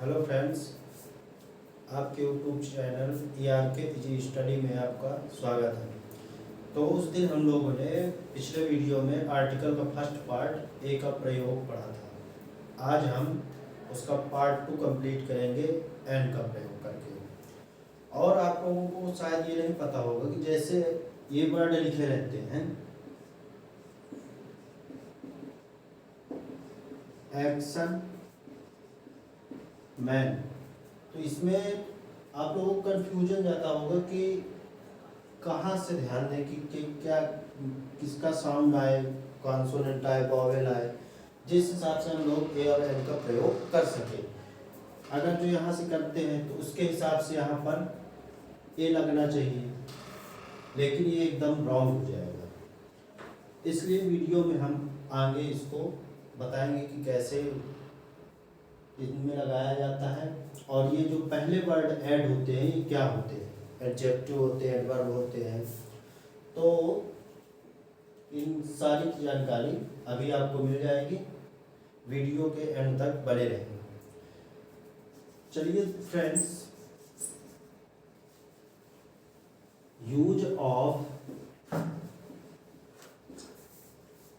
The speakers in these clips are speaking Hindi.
हेलो फ्रेंड्स, आपके YouTube channel ERK easy study में आपका स्वागत है। तो उस दिन हम लोगों ने पिछले वीडियो में आर्टिकल का फर्स्ट पार्ट ए का प्रयोग पढ़ा था। आज हम उसका पार्ट 2 कंप्लीट करेंगे एन का प्रयोग करके। और आप लोगों को शायद ये नहीं पता होगा कि जैसे ये वर्ड लिखे रहते हैं एक्शन मैन, तो इसमें आप लोगों को कन्फ्यूजन जाता होगा कि कहाँ से ध्यान दें कि क्या किसका साउंड आए, कॉन्सोनेंट आए, वॉवेल आए, जिस हिसाब से हम लोग ए और एन का प्रयोग कर सके। अगर जो यहाँ से करते हैं तो उसके हिसाब से यहाँ पर ए लगना चाहिए, लेकिन ये एकदम रॉन्ग हो जाएगा। इसलिए वीडियो में हम आगे इसको बताएंगे कि कैसे इनमें लगाया जाता है। और ये जो पहले वर्ड ऐड होते हैं ये क्या होते हैं, एडजेक्टिव होते हैं, एडवर्ब होते हैं। तो इन सारी जानकारी अभी आपको मिल जाएगी, वीडियो के एंड तक बने रहेंगे। चलिए फ्रेंड्स, यूज ऑफ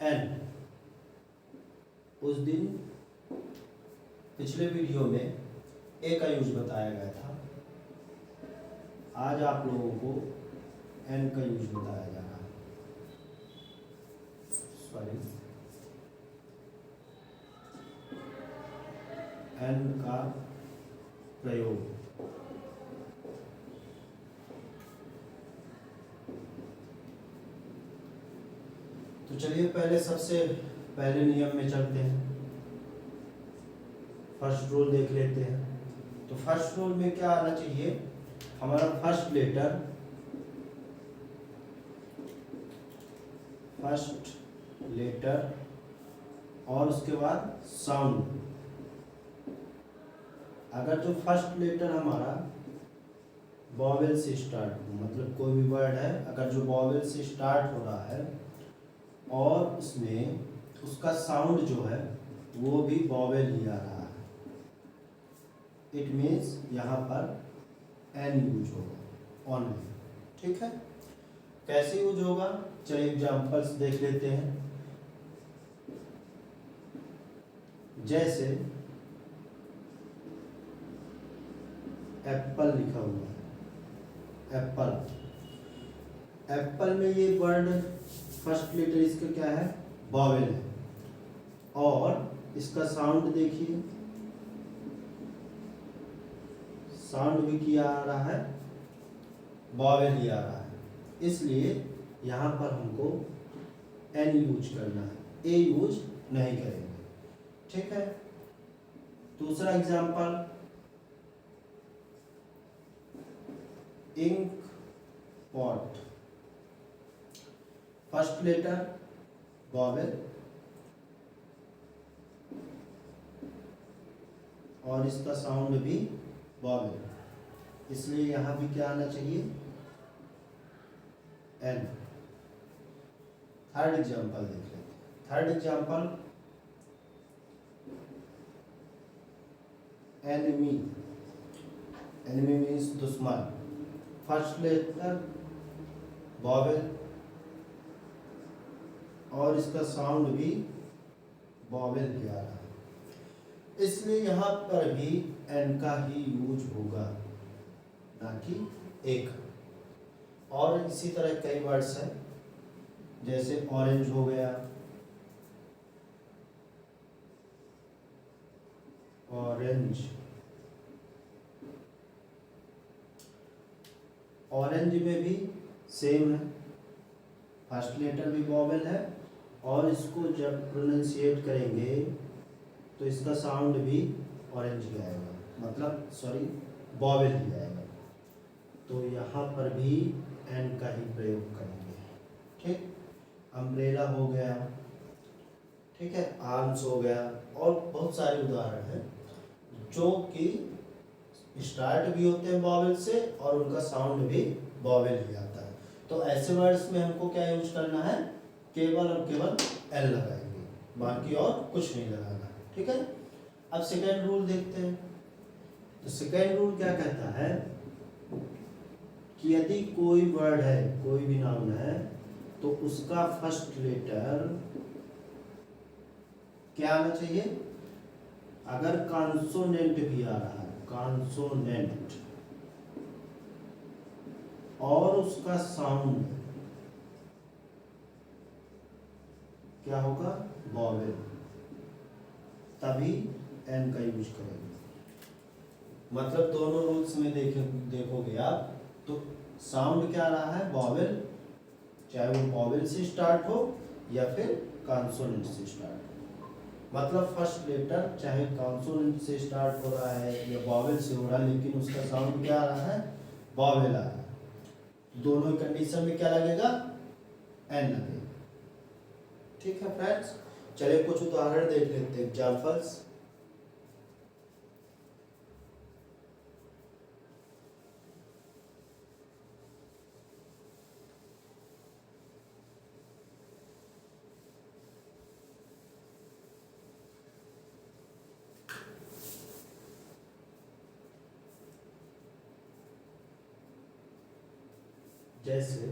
एन, उस दिन पिछले वीडियो में ए का यूज बताया गया था। आज आप लोगों को एन का यूज बताया जा रहा है। सॉरी, एन का प्रयोग। तो चलिए पहले सबसे पहले नियम में चलते हैं, फर्स्ट रूल देख लेते हैं। तो फर्स्ट रूल में क्या आना चाहिए, हमारा फर्स्ट लेटर और उसके बाद साउंड। अगर जो फर्स्ट लेटर हमारा वॉवेल से स्टार्ट हो, मतलब कोई भी वर्ड है अगर जो वॉवेल से स्टार्ट हो रहा है और उसमें उसका साउंड जो है वो भी वॉवेल ही आ रहा है, इट मीन्स यहाँ पर एन यूज होगा ओनली। ठीक है, कैसे यूज होगा चलिए एग्जांपल्स देख लेते हैं। जैसे एप्पल लिखा हुआ है, एप्पल में ये वर्ड फर्स्ट लेटर इसका क्या है, वॉवेल है, और इसका साउंड देखिए, साउंड भी किया आ रहा है, वॉवेल ही आ रहा है। इसलिए यहाँ पर हमको एन यूज करना है, ए यूज नहीं करेंगे। ठीक है, दूसरा example, ink pot, first letter vowel और इसका साउंड भी वॉवेल, इसलिए यहाँ भी क्या आना चाहिए, एन। थर्ड एग्जांपल देख लेते हैं। Third example, enemy, enemy means दुश्मन, फर्स्ट लेटर वॉवेल और इसका साउंड भी वॉवेल ही आ रहा है, इसलिए यहाँ पर भी एन का ही यूज होगा, ना कि एक। और इसी तरह कई वर्ड्स हैं, जैसे ऑरेंज हो गया, ऑरेंज, ऑरेंज में भी सेम है, फर्स्ट लेटर भी वॉवेल है और इसको जब प्रोनाउंसिएट करेंगे तो इसका साउंड भी ऑरेंज ही आएगा, मतलब सॉरी वॉवेल ही आएगा। तो यहाँ पर भी एन का ही प्रयोग करेंगे। ठीक, अम्ब्रेला हो गया, ठीक है, आर्म्स हो गया, और बहुत सारे उदाहरण हैं जो कि स्टार्ट भी होते हैं वॉवेल से और उनका साउंड भी वॉवेल ही आता है। तो ऐसे वर्ड्स में हमको क्या यूज करना है, केवल और केवल एल लगाएंगे, बाकी और कुछ नहीं लगाना। ठीक है, अब सेकेंड रूल देखते हैं, तो सेकेंड रूल क्या कहता है कि यदि कोई वर्ड है, कोई भी नाउन है, तो उसका फर्स्ट लेटर क्या आना चाहिए? अगर कॉन्सोनेंट भी आ रहा है, कॉन्सोनेंट, और उसका साउंड क्या होगा? वॉवेल, तभी एन का यूज करेंगे। मतलब दोनों रूल्स में देखोगे आप तो साउंड क्या रहा है? वॉवेल, चाहे वो वॉवेल से स्टार्ट हो या फिर कॉन्सोनेंट से स्टार्ट हो। मतलब फर्स्ट लेटर चाहे कॉन्सोनेंट से स्टार्ट हो रहा है या वॉवेल से हो रहा है, लेकिन उसका साउंड क्या आ रहा है? वॉवेल आ रहा है। दोनों कंडीशन में क्या लगेगा? एन लगेगा। ठीक है फ्रेंड्स, चलिए कुछ उदाहरण देख लेते हैं, एग्जाम्पल्स। जैसे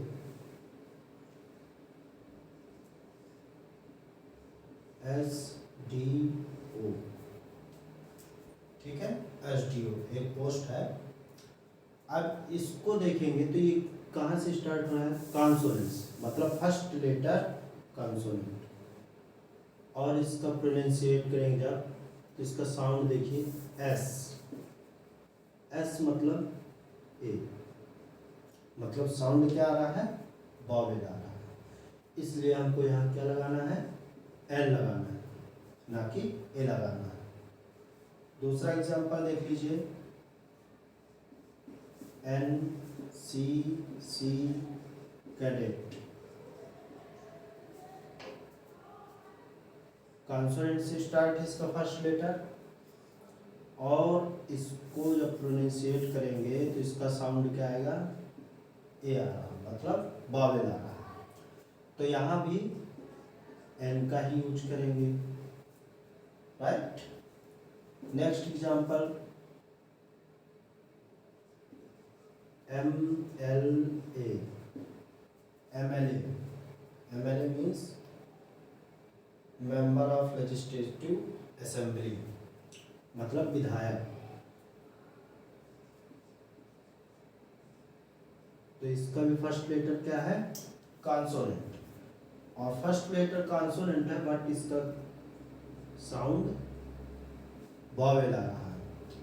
SDO, ठीक है, SDO एक पोस्ट है। अब इसको देखेंगे तो ये कहाँ से स्टार्ट हो रहा है? कॉन्सोनेंट्स, मतलब फर्स्ट लेटर कॉन्सोनेंट। और इसका प्रोनाउंसिएट करेंगे जब, तो इसका साउंड देखिए, एस। एस मतलब ए, मतलब साउंड क्या आ रहा है? वॉवेल आ रहा है। इसलिए हमको यहाँ क्या लगाना है? एल लगाना है, ना कि ए लगाना है। दूसरा एग्जांपल देख लीजिए, NCC कैडेट। कॉन्सोनेंट से स्टार्ट है इसका फर्स्ट लेटर, और इसको जब प्रोनाउंसिएट करेंगे तो इसका साउंड क्या आएगा? ए आ रहा है, मतलब वॉवेल आ रहा है। तो यहाँ भी एन का ही यूज करेंगे, right. Next example, MLA। MLA means member of legislative assembly, मतलब विधायक। तो इसका भी फर्स्ट लेटर क्या है? कॉन्सोनेंट। और फर्स्ट लेटर कॉन्सोनेंट है, बट इसका साउंड वॉवेल आ रहा है,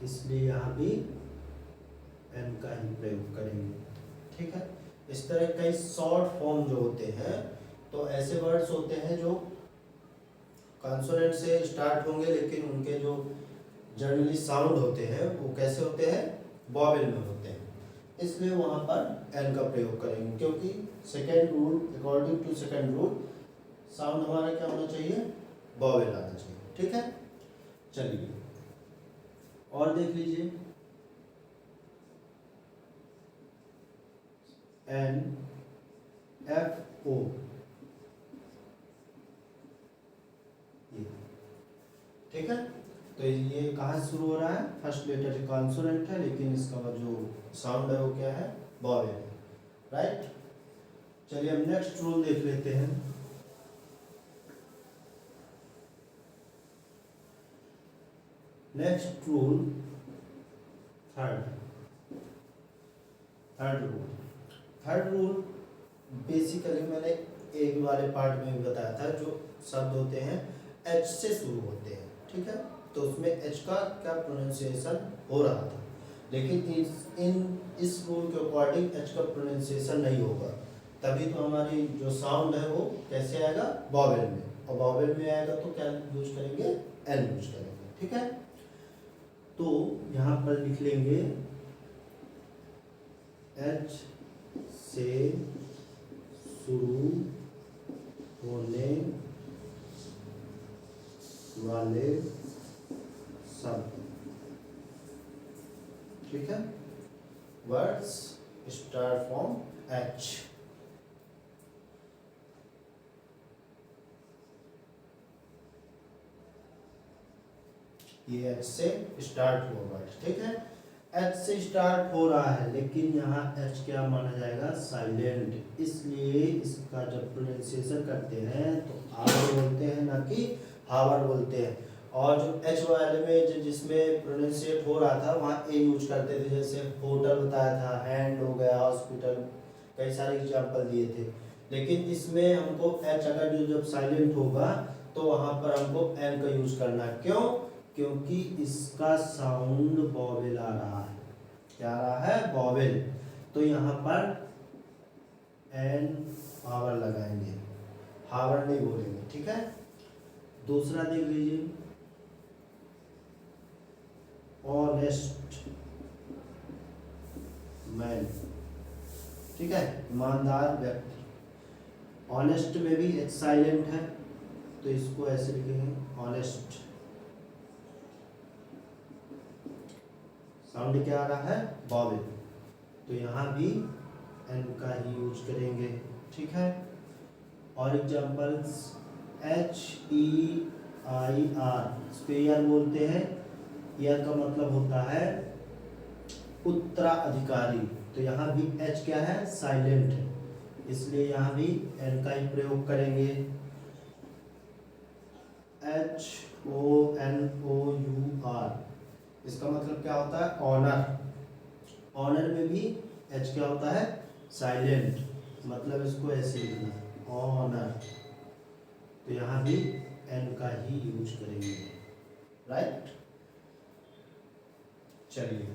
इसलिए यहाँ भी एन का ही प्रयोग करेंगे। ठीक है, इस तरह कई शॉर्ट फॉर्म जो होते हैं, तो ऐसे वर्ड्स होते हैं जो कॉन्सोनेंट से स्टार्ट होंगे, लेकिन उनके जो जनरली साउंड होते हैं वो कैसे होते हैं? वॉवेल में होते हैं। इसलिए वहाँ पर एन का प्रयोग करेंगे, क्योंकि second rule, according to second rule, sound हमारा क्या होना चाहिए? वॉवेल आना चाहिए। ठीक है, चलिए और देख लीजिए, NFO, ये, ठीक है। तो ये कहाँ से शुरू हो रहा है? फर्स्ट लेटर कॉन्सोनेंट है, लेकिन इसका जो साउंड है वो क्या है? वॉवेल है, राइट। चलिए अब नेक्स्ट रूल देख लेते हैं। Next rule, third rule basically मैंने एक वाले पार्ट में भी बताया था, जो शब्द होते हैं एच से शुरू होते हैं, ठीक है। तो उसमें एच का क्या प्रोनाउंसिएशन हो रहा था, लेकिन इस रूल के अकॉर्डिंग एच का प्रोनाउंसिएशन नहीं होगा, तभी तो हमारी जो साउंड है वो कैसे आएगा? वॉवेल में। और वॉवेल में आएगा तो क्या यूज करेंगे? एल यूज करेंगे, ठीक है। तो यहाँ पर लिख लेंगे एच से शुरू होने वाले शब्द, ठीक है, वर्ड्स स्टार्ट फ्रॉम एच। ये एच से स्टार्ट हुआ वर्ड, ठीक है। एच से स्टार्ट हो रहा है, लेकिन यहाँ एच क्या माना जाएगा, साइलेंट, इसलिए इसका जब प्रोनाउंसिएशन करते हैं तो आवर बोलते हैं, ना कि हावर बोलते हैं। और जो एच वाले में जिसमें प्रोनाउंसिएट हो रहा था वहाँ ए यूज करते थे, जैसे होटल बताया था, हैंड हो गया, हॉस्पिटल, कई सारे एग्जाम्पल दिए थे। लेकिन इसमें हमको एच अगर जो जब साइलेंट होगा तो वहाँ पर हमको एन का यूज करना है। क्यों? क्योंकि इसका साउंड वॉवेल आ रहा है। क्या आ रहा है? वॉवेल। तो यहाँ पर एन हावर लगाएंगे, हावर नहीं बोलेंगे, ठीक है। दूसरा देख लीजिए, ऑनेस्ट मैन, ठीक है, ईमानदार व्यक्ति। ऑनेस्ट में भी एच साइलेंट है, तो इसको ऐसे लिखेंगे, ऑनेस्ट। साउंड क्या आ रहा है? वॉवेल। तो यहाँ भी एन का ही यूज करेंगे, ठीक है। और examples, H E I R, इस पे ईयर बोलते हैं। ईयर का मतलब होता है उत्तराधिकारी, तो यहाँ भी एच क्या है? साइलेंट है, इसलिए यहाँ भी एन का ही प्रयोग करेंगे। H O N O U R, इसका मतलब क्या होता है? ऑनर। ऑनर में भी एच क्या होता है? साइलेंट, मतलब इसको ऐसे लिखना, ऑनर। तो यहाँ भी एन का ही यूज करेंगे, राइट। चलिए,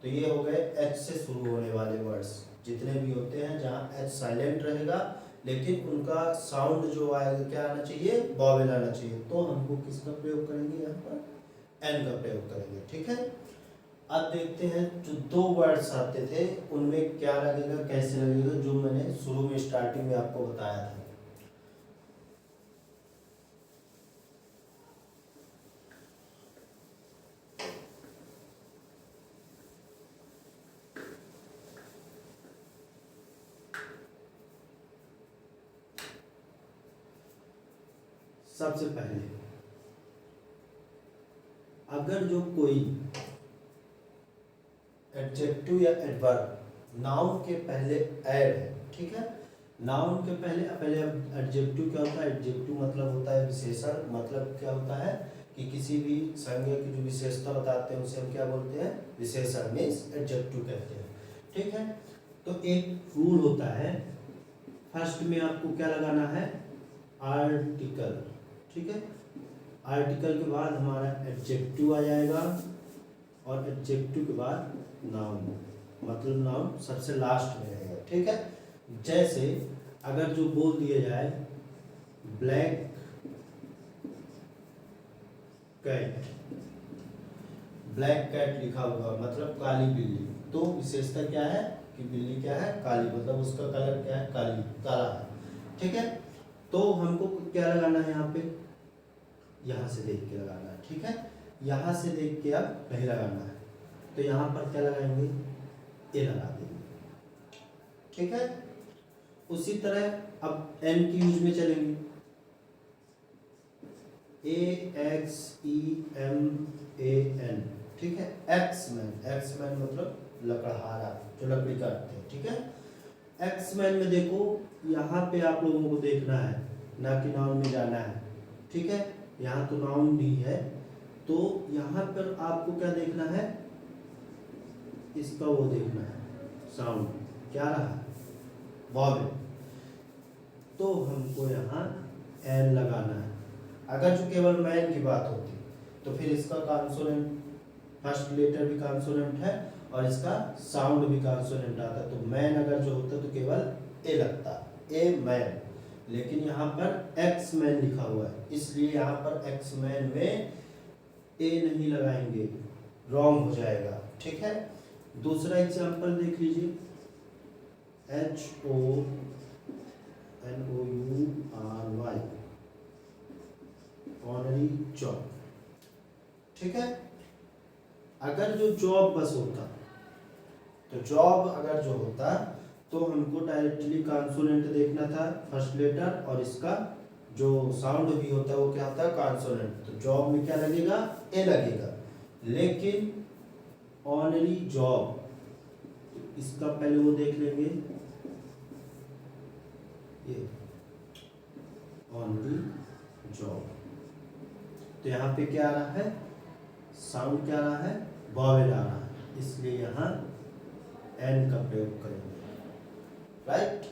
तो ये हो गए एच से शुरू होने वाले वर्ड्स, जितने भी होते हैं जहाँ एच साइलेंट रहेगा लेकिन उनका साउंड जो आएगा क्या आना चाहिए? वॉवेल आना चाहिए। तो हमको किसका प्रयोग करेंगे? यहाँ पर एन का प्रयोग करेंगे, ठीक है। अब देखते हैं जो दो वर्ड्स आते थे उनमें क्या लगेगा, कैसे लगेगा, जो मैंने शुरू में स्टार्टिंग में आपको बताया था। सबसे पहले अगर जो कोई एडजेक्टिव या एडवर्ब नाउन के पहले ऐड है, ठीक है। नाउन के पहले एडजेक्टिव क्या होता है? एडजेक्टिव मतलब होता है विशेषण। मतलब क्या होता है कि किसी भी संज्ञा की जो विशेषता बताते हैं उसे हम क्या बोलते हैं? विशेषण, मीन्स एडजेक्टिव कहते हैं, ठीक है। तो एक रूल होता है, फर्स्ट में आपको क्या लगाना है? आर्टिकल, ठीक है। आर्टिकल के बाद हमारा एडजेक्टिव आ जाएगा और एडजेक्टिव के बाद नाउन, मतलब नाउन सबसे लास्ट में रहेगा, ठीक है। जैसे अगर जो बोल दिया जाए ब्लैक कैट, ब्लैक कैट लिखा हुआ मतलब काली बिल्ली, तो विशेषता क्या है कि बिल्ली क्या है? काली, मतलब उसका कलर क्या है? काली, काला है, ठीक है। तो हमको क्या लगाना है यहाँ पे? यहाँ से देख के लगाना है, ठीक है। यहाँ से देख के अब नहीं लगाना है, तो यहाँ पर क्या लगाएंगे? ए लगा देंगे, ठीक है। उसी तरह अब एन की यूज में चलेंगे, A X E M A N, ठीक है। एक्स मैन, एक्स मैन मतलब लकड़हारा, जो लकड़ी काटते हैं, ठीक है। एक्स मैन में देखो, यहाँ पे आप लोगों को देखना है, ना कि नाउन में जाना है, ठीक है। यहाँ तो नाउन भी है, तो यहाँ पर आपको क्या देखना है? इसका वो देखना है, साउंड क्या रहा? वॉवेल। तो हमको यहाँ एन लगाना है। अगर जो केवल मैन की बात होती तो फिर इसका कॉन्सोनेंट, फर्स्ट लेटर भी कॉन्सोनेंट है और इसका साउंड भी कॉन्सोनेंट आता, तो मैन अगर जो होता तो केवल ए लगता, ए मैन। लेकिन यहाँ पर एक्स मैन लिखा हुआ है, इसलिए यहाँ पर एक्स मैन में ए नहीं लगाएंगे, रॉन्ग हो जाएगा, ठीक है। दूसरा एग्जांपल देख लीजिए, H O N O U R Y, honorary job, ठीक है। अगर जो जॉब बस होता, तो जॉब अगर जो होता तो हमको डायरेक्टली कॉन्सोनेंट देखना था, फर्स्ट लेटर, और इसका जो साउंड भी होता है वो क्या होता है? कॉन्सोनेंट। तो जॉब में क्या लगेगा? ए लगेगा। लेकिन ऑनरी जॉब, इसका पहले वो देख लेंगे, ये ऑनरी जॉब। तो यहाँ पे क्या आ रहा है, साउंड क्या आ रहा है, वॉवेल आ रहा है, इसलिए यहाँ एन का प्रयोग करेंगे, राइट।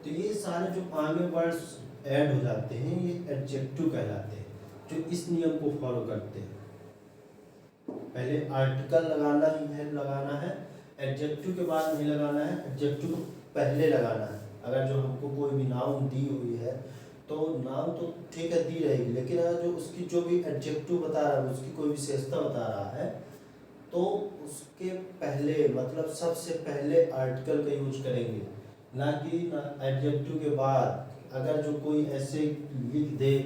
तो ये सारे जो आगे वर्ड्स ऐड हो जाते हैं ये एडजेक्टिव कहलाते हैं, जो इस नियम को फॉलो करते हैं। पहले आर्टिकल लगाना है, एडजेक्टिव के बाद नहीं लगाना है, एडजेक्टिव पहले लगाना है। अगर जो हमको कोई भी नाउन दी हुई है तो नाउन तो ठीक है दी रहेगी, लेकिन अगर जो उसकी जो भी एडजेक्टिव बता रहा है, उसकी कोई विशेषता बता रहा है, तो उसके पहले मतलब सबसे पहले आर्टिकल का यूज करेंगे, ना कि एडजेक्टिव के बाद। अगर जो कोई ऐसे लिख दे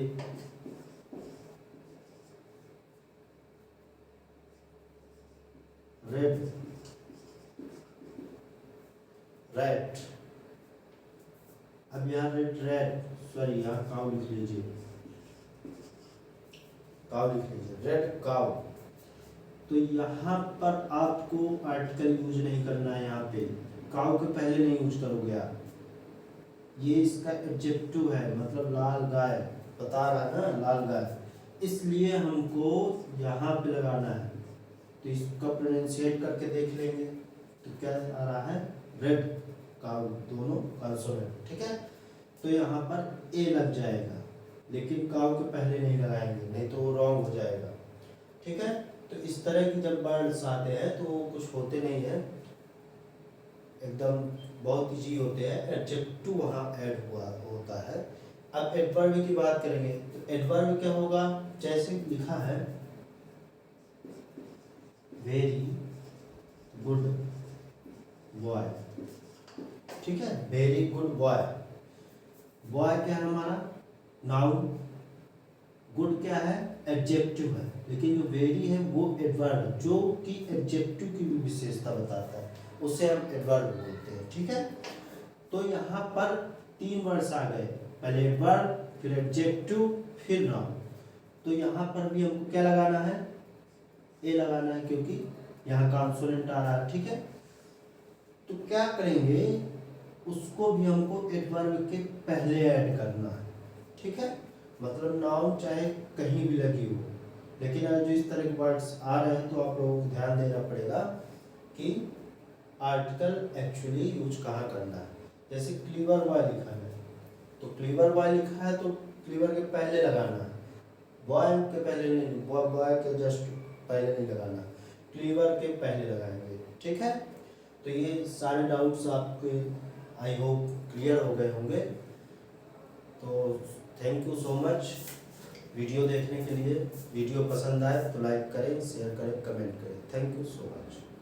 रेड रेड, अब यहाँ रेड सॉरी यहाँ काउ लिख लीजिए, काउ लिख लीजिए, रेड काउ। तो यहाँ पर आपको आर्टिकल यूज नहीं करना है, यहाँ पे काउ के पहले नहीं यूज करोगे आप। ये इसका एडजेक्टिव है, मतलब लाल गाय बता रहा है ना, लाल गाय, इसलिए हमको यहाँ पे लगाना है। तो इसका प्रोनाउंसिएट करके देख लेंगे, तो क्या आ रहा है, रेड काउ, दोनों कॉन्सोनेंट, ठीक है। तो यहाँ पर ए लग जाएगा, लेकिन काउ के पहले नहीं लगाएंगे, नहीं तो वो रॉन्ग हो जाएगा, ठीक है। तो इस तरह की जब वर्ड्स आते हैं तो वो कुछ होते नहीं है, एकदम बहुत इजी होते हैं, एडजेक्टिव वहाँ ऐड हुआ होता है। अब एडवर्ब की बात करेंगे, तो एडवर्ब क्या होगा, जैसे लिखा है वेरी गुड बॉय, ठीक है, वेरी गुड बॉय। बॉय क्या है हमारा नाउन, गुड क्या है एडजेक्टिव है, लेकिन जो वेरी है वो एडवर्ब है, जो कि एडजेक्टिव की भी विशेषता बताता है, उसे हम एडवर्ब बोलते हैं, ठीक है। तो यहाँ पर 3 वर्ड्स आ गए, पहले एडवर्ब, फिर एडजेक्टिव, फिर नाउन। तो यहाँ पर भी हमको क्या लगाना है, ए लगाना है, क्योंकि यहाँ कॉन्सोनेंट आ रहा है, ठीक है। तो क्या करेंगे, उसको भी हमको एडवर्ब के पहले ऐड करना है, ठीक है। मतलब नाउन चाहे कहीं भी लगी हो, लेकिन अगर जो इस तरह के वर्ड्स आ रहे हैं तो आप लोगों को ध्यान देना पड़ेगा कि आर्टिकल एक्चुअली यूज कहाँ करना है। जैसे क्लीवर बॉय लिखा है, तो क्लीवर बॉय लिखा है तो क्लीवर के पहले लगाना है, बॉय के पहले नहीं, बॉय के जस्ट पहले नहीं लगाना, क्लीवर के पहले लगाएंगे, ठीक है। तो ये सारे डाउट्स आपके आई होप क्लियर हो गए होंगे। तो thank you so much video देखने के लिए। वीडियो पसंद आए तो लाइक करें, शेयर करें, कमेंट करें। Thank you so much.